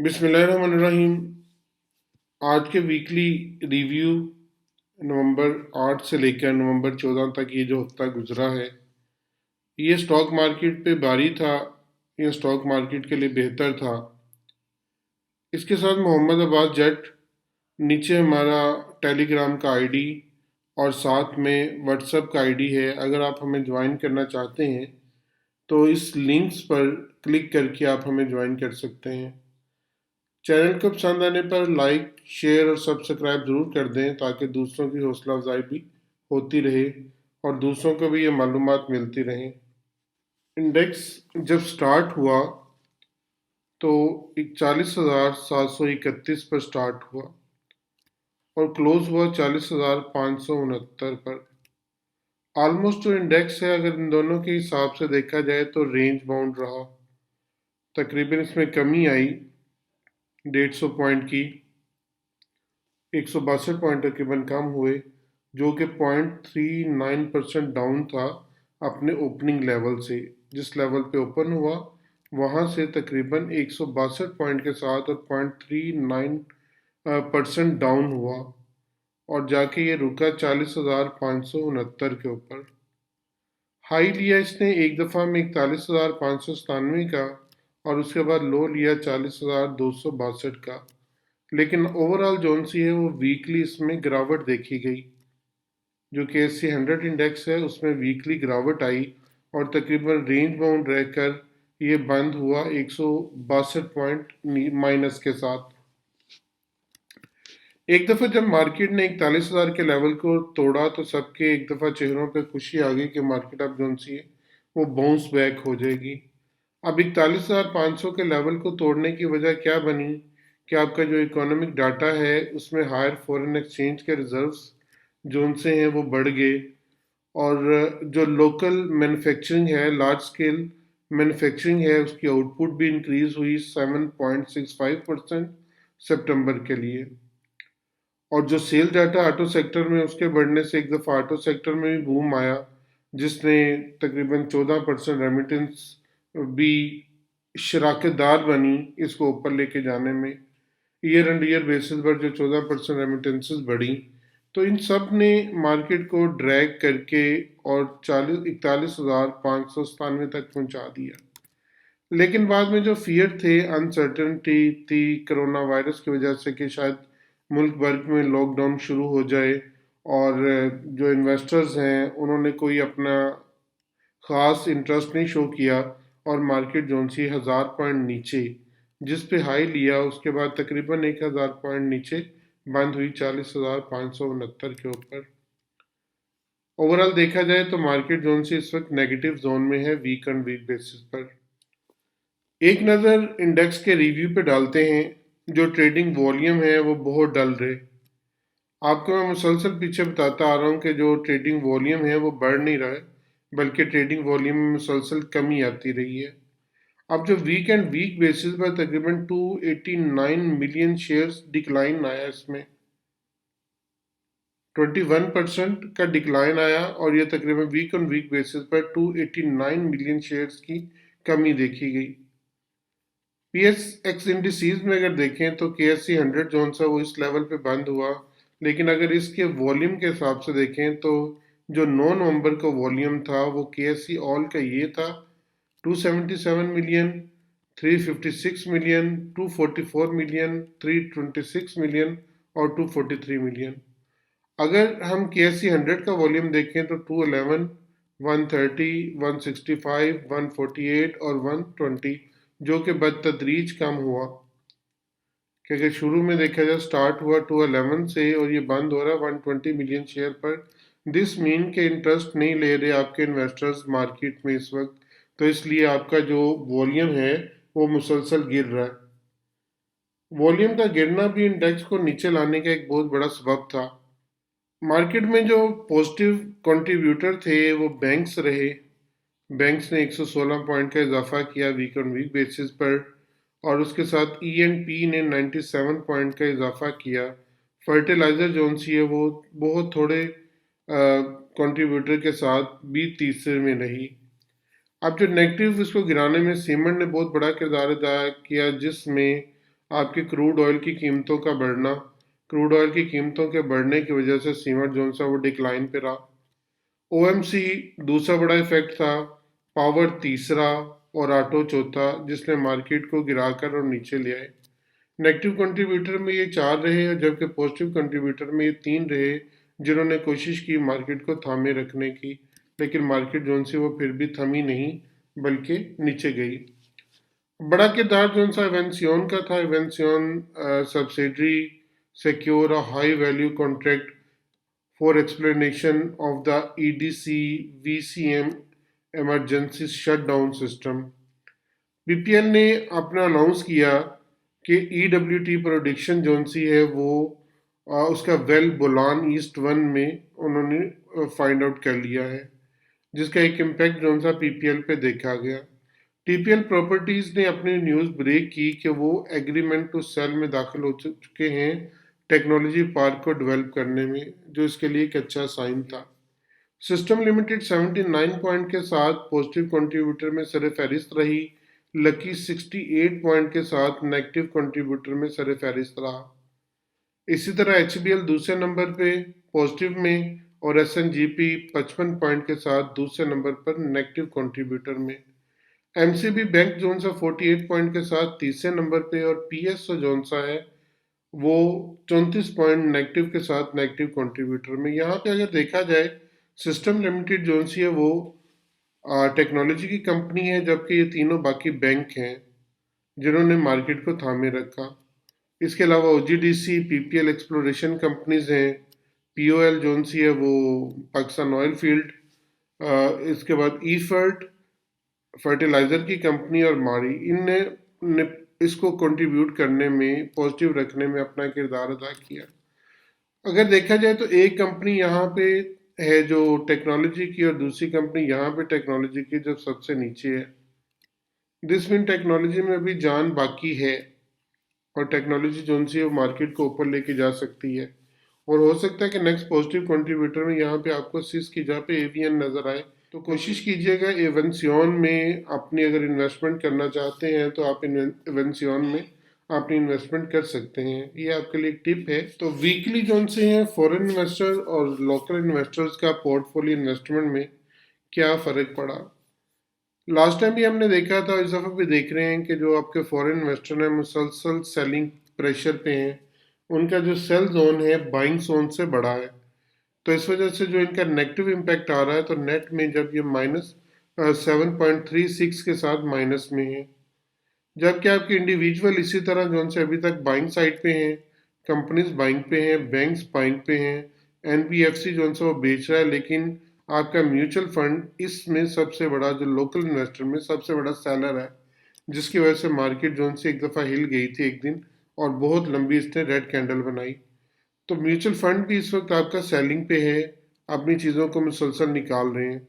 बिस्मिल्लाहिर्रहमानिर्रहीम। आज के वीकली रिव्यू नवंबर 8 से लेकर नवंबर 14 तक ये जो हफ्ता गुजरा है, ये स्टॉक मार्केट पे भारी था। ये स्टॉक मार्केट के लिए बेहतर था। इसके साथ मोहम्मद अब्बास जट, नीचे हमारा टेलीग्राम का आईडी और साथ में व्हाट्सएप का आईडी है। अगर आप हमें ज्वाइन करना चाहते हैं तो इस लिंक्स पर क्लिक करके आप हमें ज्वाइन कर सकते हैं। चैनल को पसंद आने पर लाइक, शेयर और सब्सक्राइब ज़रूर कर दें ताकि दूसरों की हौसला अफजाई भी होती रहे और दूसरों को भी ये मालूमात मिलती रहें। इंडेक्स जब स्टार्ट हुआ तो 41,731 पर स्टार्ट हुआ और क्लोज हुआ 40,569 पर। ऑलमोस्ट जो इंडेक्स है, अगर इन दोनों के हिसाब से देखा जाए तो रेंज बाउंड रहा। तकरीबन इसमें कमी आई 150 पॉइंट की, 162 पॉइंट तकरीबन कम हुए, जो कि 0.39% डाउन था अपने ओपनिंग लेवल से। जिस लेवल पे ओपन हुआ वहाँ से तकरीबन 162 पॉइंट के साथ और 0.39% डाउन हुआ और जाके ये रुका 40,569 के ऊपर। हाई लिया इसने एक दफ़ा में 41,597 का और उसके बाद लो लिया 40,262 का। लेकिन ओवरऑल जोन सी है वो वीकली इसमें गिरावट देखी गई। जो कि SC100 इंडेक्स है उसमें वीकली गिरावट आई और तकरीबन रेंज बाउंड रहकर ये बंद हुआ 162 पॉइंट माइनस के साथ। एक दफ़ा जब मार्केट ने 41,000 के लेवल को तोड़ा तो सबके एक दफ़ा चेहरों पे खुशी आ गई कि मार्केट अब जोन सी है वो बाउंस बैक हो जाएगी। अब 41,500 के लेवल को तोड़ने की वजह क्या बनी कि आपका जो इकोनॉमिक डाटा है उसमें हायर फॉरेन एक्सचेंज के रिजर्व्स जोन से हैं वो बढ़ गए और जो लोकल मैन्युफैक्चरिंग है, लार्ज स्केल मैन्युफैक्चरिंग है, उसकी आउटपुट भी इंक्रीज हुई 7.65% सितंबर के लिए। और जो सेल डाटा ऑटो सेक्टर में उसके बढ़ने से एक दफ़ा ऑटो सेक्टर में भी बूम आया, जिसने तकरीबन 14% रेमिटेंस भी शराकतदार बनी इसको ऊपर लेके जाने में। ईयर एंड ईयर बेसिस पर जो 14% रेमिटेंसेस बढ़ी, तो इन सब ने मार्केट को ड्रैग करके और 41,597 तक पहुंचा दिया। लेकिन बाद में जो फियर थे, अनसर्टनिटी थी कोरोना वायरस की वजह से कि शायद मुल्क भर में लॉकडाउन शुरू हो जाए, और जो इन्वेस्टर्स हैं उन्होंने कोई अपना ख़ास इंटरेस्ट नहीं शो किया और मार्केट जोन सी 1,000 पॉइंट नीचे, जिस पे हाई लिया उसके बाद तकरीबन 1,000 पॉइंट नीचे बंद हुई 40,569 के ऊपर। ओवरऑल देखा जाए तो मार्केट जोन से इस वक्त नेगेटिव जोन में है वीक एंड वीक बेसिस पर। एक नज़र इंडेक्स के रिव्यू पे डालते हैं। जो ट्रेडिंग वॉल्यूम है वो बहुत डल रहे। आपको मैं मुसलसल पीछे बताता आ रहा हूँ कि जो ट्रेडिंग वॉल्यूम है वो बढ़ नहीं रहा है, बल्कि ट्रेडिंग वॉल्यूम में मुसलसल कमी आती रही है। अब जो वीक एंड वीक बेसिस पर तकरीबन 289 मिलियन शेयर्स डिक्लाइन आया, इसमें 21% का डिक्लाइन आया और ये तकरीबन वीक ऑन वीक बेसिस पर 289 मिलियन शेयर्स की कमी देखी गई। PSX इंडिसीज में अगर देखें तो KSE 100 जो सा वो इस लेवल पे बंद हुआ, लेकिन अगर इसके वॉल्यूम के हिसाब से देखें तो जो 9 नवंबर का वॉल्यूम था वो KSE ऑल का ये था 277 मिलियन, 356 मिलियन, 244 मिलियन, 326 मिलियन और 243 मिलियन। अगर हम KSE 100 का वॉल्यूम देखें तो 211, 130, 165, 148 और 120, जो कि बदतदरीज कम हुआ। क्योंकि शुरू में देखा जाए स्टार्ट हुआ 211 से और ये बंद हो रहा है 120 मिलियन शेयर पर। दिस मीन के इंटरेस्ट नहीं ले रहे आपके इन्वेस्टर्स मार्केट में इस वक्त, तो इसलिए आपका जो वॉल्यूम है वो मुसलसल गिर रहा है। वॉल्यूम का गिरना भी इंडेक्स को नीचे लाने का एक बहुत बड़ा सबब था। मार्केट में जो पॉजिटिव कंट्रीब्यूटर थे वो बैंक्स रहे। बैंक्स ने 116 पॉइंट का इजाफा किया वीक ऑन वीक बेसिस पर, और उसके साथ E&P ने 97 पॉइंट का इजाफा किया। फर्टिलाइज़र जोन सी है वो बहुत थोड़े कंट्रीब्यूटर के साथ भी तीसरे में रही। अब जो नेगेटिव इसको गिराने में सीमेंट ने बहुत बड़ा किरदार अदा किया, जिसमें आपकी क्रूड ऑयल की कीमतों का बढ़ना, क्रूड ऑयल की कीमतों के बढ़ने की वजह से सीमेंट जो सा वो डिक्लाइन पे रहा। ओएमसी दूसरा बड़ा इफेक्ट था, पावर तीसरा और ऑटो चौथा, जिसने मार्केट को गिराकर और नीचे ले आए। नेगेटिव कंट्रीब्यूटर में ये चार रहे और जबकि पॉजिटिव कंट्रीब्यूटर में ये तीन रहे, जिन्होंने कोशिश की मार्केट को थामे रखने की, लेकिन मार्केट जोन सी वो फिर भी थमी नहीं बल्कि नीचे गई। बड़ा किरदार जो सा इवेंसियोन का था। इवेंसियोन subsidiary secure a high value contract for explanation of the EDC VCM emergency shutdown system. BPL ने अपना अनाउंस किया कि ईडब्ल्यूटी प्रोडिक्शन जोन सी है वो उसका वेल बोलान ईस्ट वन में उन्होंने फाइंड आउट कर लिया है, जिसका एक इम्पैक्ट जो सा पीपीएल पे देखा गया। टीपीएल प्रॉपर्टीज ने अपनी न्यूज़ ब्रेक की कि वो एग्रीमेंट टू सेल में दाखिल हो चुके हैं टेक्नोलॉजी पार्क को डेवलप करने में, जो इसके लिए एक अच्छा साइन था। सिस्टम लिमिटेड 79 पॉइंट के साथ पॉजिटिव कंट्रीब्यूटर में सर फहरिस्त रही। लकी 68 पॉइंट के साथ नेगेटिव कंट्रीब्यूटर में सर फहरिस्त रहा। इसी तरह एचबीएल दूसरे नंबर पे पॉजिटिव में और एसएनजीपी 55 पॉइंट के साथ दूसरे नंबर पर नेगेटिव कंट्रीब्यूटर में। एमसीबी बैंक जोन सा 48 पॉइंट के साथ तीसरे नंबर पे और पीएसओ जोन सा है वो 34 पॉइंट नेगेटिव के साथ नेगेटिव कंट्रीब्यूटर में। यहाँ पे अगर देखा जाए सिस्टम लिमिटेड जोन सी है वो टेक्नोलॉजी की कंपनी है, जबकि ये तीनों बाकी बैंक हैं जिन्होंने मार्केट को थामे रखा। इसके अलावा ओजीडीसी पीपीएल एक्सप्लोरेशन कंपनीज हैं, पीओएल जोन सी है वो पाकिस्तान ऑयल फील्ड, इसके बाद ईफर्ट फर्टिलाइजर की कंपनी और मारी, इनने इसको कंट्रीब्यूट करने में पॉजिटिव रखने में अपना किरदार अदा किया। अगर देखा जाए तो एक कंपनी यहाँ पे है जो टेक्नोलॉजी की और दूसरी कंपनी यहाँ पे टेक्नोलॉजी की जो सबसे नीचे है। दिस मीन टेक्नोलॉजी में अभी जान बाकी है और टेक्नोलॉजी जो सी है वो मार्केट को ऊपर लेके जा सकती है। और हो सकता है कि नेक्स्ट पॉजिटिव कंट्रीब्यूटर में यहाँ पे आपको सिस की जगह पे एवीएन नजर आए, तो कोशिश कीजिएगा एवेंसियोन में अपनी अगर इन्वेस्टमेंट करना चाहते हैं तो आप एवेंसियोन में अपनी इन्वेस्टमेंट कर सकते हैं। ये आपके लिए एक टिप है। तो वीकली जोन से हैं फॉरेन इन्वेस्टर और लोकल इन्वेस्टर्स का पोर्टफोलियो इन्वेस्टमेंट में क्या फ़र्क पड़ा। लास्ट टाइम भी हमने देखा था, इस दफ़ा भी देख रहे हैं कि जो आपके फॉरेन इन्वेस्टर हैं मुसलसल सेलिंग प्रेशर पे हैं। उनका जो सेल जोन है बाइंग जोन से बड़ा है, तो इस वजह से जो इनका नेगेटिव इम्पैक्ट आ रहा है, तो नेट में जब ये -7.36 के साथ माइनस में है, जबकि आपके इंडिविजुअल इसी तरह जो उनसे अभी तक बाइंग साइड पे हैं, कंपनीज बाइंग पे हैं, बैंक्स बाइंग पे हैं, एनबीएफसी जो उनसे वो बेच रहा है, लेकिन आपका म्यूचुअल फंड इसमें सबसे बड़ा जो लोकल इन्वेस्टर में सबसे बड़ा सेलर है, जिसकी वजह से मार्केट जो से एक दफ़ा हिल गई थी एक दिन और बहुत लंबी इसने रेड कैंडल बनाई। तो म्यूचुअल फंड भी इस वक्त आपका सेलिंग पे है, अपनी चीज़ों को मुसलसल निकाल रहे हैं।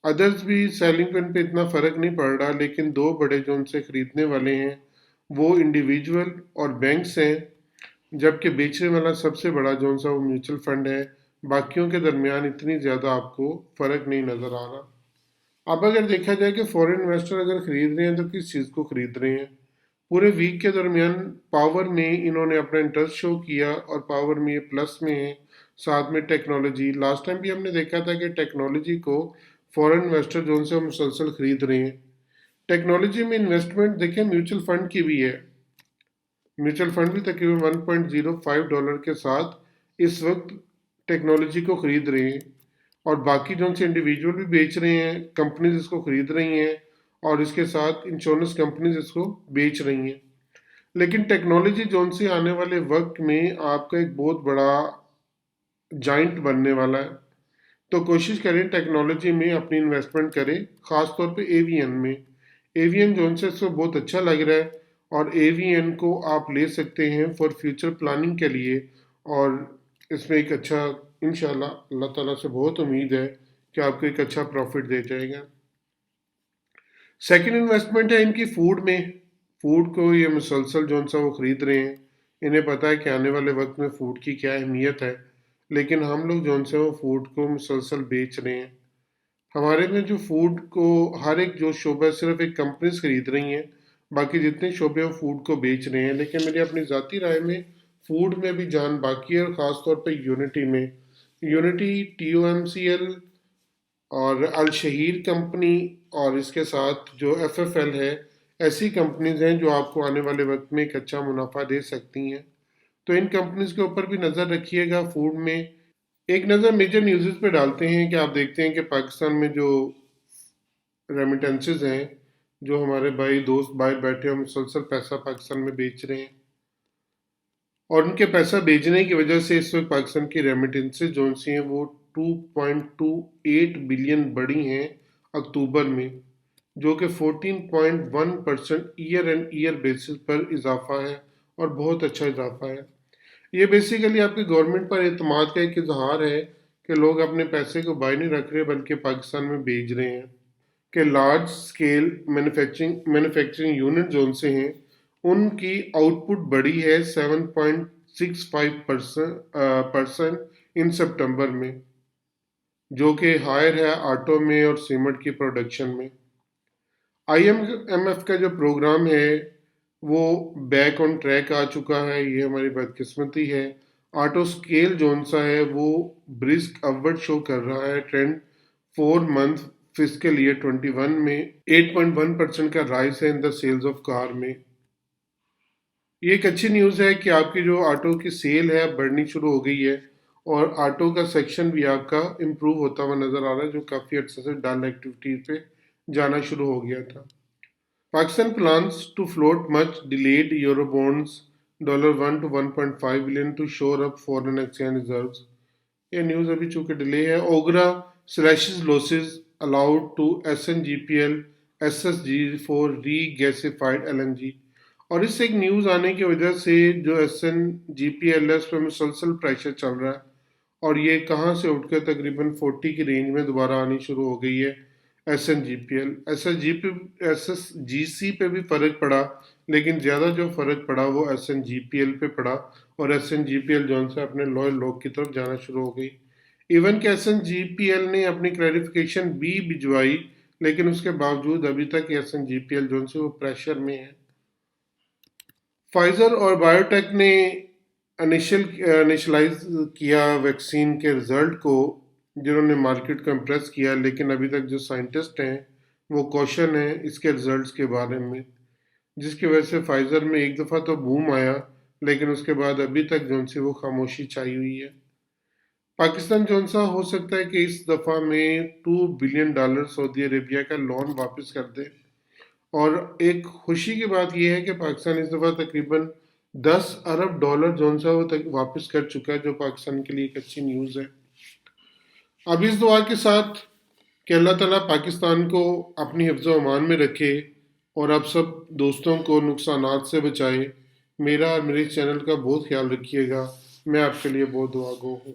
अदर्स भी सेलिंग पे पे इतना फ़र्क नहीं पड़ रहा, लेकिन दो बड़े जो उनसे ख़रीदने वाले हैं वो इंडिविजुअल और बैंक्स हैं, जबकि बेचने वाला सबसे बड़ा जो सा वो म्यूचुअल फंड है। बाकियों के दरमियान इतनी ज़्यादा आपको फ़र्क नहीं नज़र आ रहा। अब अगर देखा जाए कि फॉरेन इन्वेस्टर अगर ख़रीद रहे हैं तो किस चीज़ को ख़रीद रहे हैं। पूरे वीक के दरमियान पावर में इन्होंने अपना इंटरेस्ट शो किया और पावर में ये प्लस में है, साथ में टेक्नोलॉजी। लास्ट टाइम भी हमने देखा था कि टेक्नोलॉजी को फॉरेन इन्वेस्टर जो उनसे मुसलसल खरीद रहे हैं। टेक्नोलॉजी में इन्वेस्टमेंट देखें म्यूचुअल फंड की भी है। म्यूचुअल फंड भी तकरीबन $1.05 के साथ इस वक्त टेक्नोलॉजी को खरीद रहे हैं और बाकी जो उनसे इंडिविजुअल भी बेच रहे हैं, कंपनीज इसको खरीद रही हैं और इसके साथ इंश्योरेंस कंपनीज इसको बेच रही हैं। लेकिन टेक्नोलॉजी जोन से आने वाले वक्त में आपका एक बहुत बड़ा जाइंट बनने वाला है, तो कोशिश करें टेक्नोलॉजी में अपनी इन्वेस्टमेंट करें, ख़ास तौर पे एवीएन में। एवीएन जोन से इसको बहुत अच्छा लग रहा है और एवीएन को आप ले सकते हैं फॉर फ्यूचर प्लानिंग के लिए, और इसमें एक अच्छा इंशाल्लाह अल्लाह ताला से बहुत उम्मीद है कि आपको एक अच्छा प्रॉफिट दे जाएगा। सेकंड इन्वेस्टमेंट है इनकी फूड में। फूड को ये मुसलसल जो सा वो ख़रीद रहे हैं, इन्हें पता है कि आने वाले वक्त में फ़ूड की क्या अहमियत है, लेकिन हम लोग जो से वो फूड को मुसलसल बेच रहे हैं। हमारे में जो फूड को हर एक जो शोबा सिर्फ एक कंपनीज खरीद रही हैं, बाकी जितने शोबे वो फूड को बेच रहे हैं, लेकिन मेरी अपनी ज़ाती राय में फूड में भी जान बाकी है, और ख़ास तौर पे यूनिटी में। यूनिटी, TOMCL और अल शहीर कंपनी, और इसके साथ जो FFL है, ऐसी कंपनीज हैं जो आपको आने वाले वक्त में एक अच्छा मुनाफा दे सकती हैं। तो इन कंपनीज के ऊपर भी नज़र रखिएगा फूड में। एक नज़र मेजर न्यूज़ पे डालते हैं कि आप देखते हैं कि पाकिस्तान में जो रेमिटेंसेज हैं, जो हमारे भाई दोस्त बाहर बैठे हैं मुसलसल पैसा पाकिस्तान में बेच रहे हैं, और उनके पैसा भेजने की वजह से इस वक्त पाकिस्तान की रेमिटेंसेज जो सी हैं वो 2.28 बिलियन बढ़ी हैं अक्टूबर में, जो कि 14.1% ईयर एंड ईयर बेसिस पर इजाफा है, और बहुत अच्छा इजाफा है। ये बेसिकली आपकी गवर्नमेंट पर एतमाद का एक इजहार है कि लोग अपने पैसे को बाहर नहीं रख रहे बल्कि पाकिस्तान में भेज रहे हैं। कि लार्ज स्केल मैन्युफैक्चरिंग यूनिट जो उनसे हैं, उनकी आउटपुट बढ़ी है 7.65% इन सितंबर में, जो कि हायर है ऑटो में और सीमेंट की प्रोडक्शन में। IMF का जो प्रोग्राम है वो बैक ऑन ट्रैक आ चुका है, ये हमारी बदकिस्मती है। ऑटो स्केल जोन सा है वो ब्रिस्क अपवर्ड शो कर रहा है ट्रेंड। 4 मंथ फिजिकल ईयर 21 में 8.1% का राइज है in the sales of car में। ये एक अच्छी न्यूज़ है कि आपकी जो ऑटो की सेल है बढ़नी शुरू हो गई है, और ऑटो का सेक्शन भी आपका इम्प्रूव होता हुआ नज़र आ रहा है, जो काफ़ी अर्से से डल एक्टिविटी पे जाना शुरू हो गया था। Pakistan plans to float much delayed Eurobonds $1 to 1.5 billion to shore up foreign exchange reserves. ये न्यूज़ अभी चूंकि डिले है। ओगरा slashes losses allowed to SNGPL SSG for regasified LNG। और इससे एक न्यूज़ आने की वजह से जो SNGPL है उस पर मुसलसल प्रेशर चल रहा है, और ये कहाँ से उठकर तकरीबन 40 की रेंज में दोबारा आनी शुरू हो गई है। SSGC पे भी फ़र्क पड़ा, लेकिन ज़्यादा जो फ़र्क पड़ा वो SNGPL पे पड़ा, और SNGPL जो से अपने लोअर लोग की तरफ जाना शुरू हो गई। इवन कि SNGPL ने अपनी क्लैरिफिकेशन भी भिजवाई, लेकिन उसके बावजूद अभी तक SNGPL जो से वो प्रेशर में है। फाइजर और बायोटेक ने इनिशलाइज किया वैक्सीन के रिजल्ट को, जिन्होंने मार्केट को इम्प्रेस किया, लेकिन अभी तक जो साइंटिस्ट हैं वो कॉशन है इसके रिजल्ट्स के बारे में, जिसकी वजह से फाइजर में एक दफ़ा तो बूम आया, लेकिन उसके बाद अभी तक जो सी वो खामोशी छाई हुई है। पाकिस्तान जो सा हो सकता है कि इस दफ़ा में $2 बिलियन सऊदी अरेबिया का लोन वापस कर दे, और एक खुशी की बात यह है कि पाकिस्तान इस दफ़ा तकरीबन $10 अरब जो सा वो तक वापस कर चुका है, जो पाकिस्तान के लिए एक अच्छी न्यूज़ है। अब इस दुआ के साथ कि अल्लाह ताला पाकिस्तान को अपनी हिफ्ज़ अमान में रखे, और आप सब दोस्तों को नुकसानात से बचाए। मेरा और मेरे चैनल का बहुत ख्याल रखिएगा। मैं आपके लिए बहुत दुआ गो हूँ।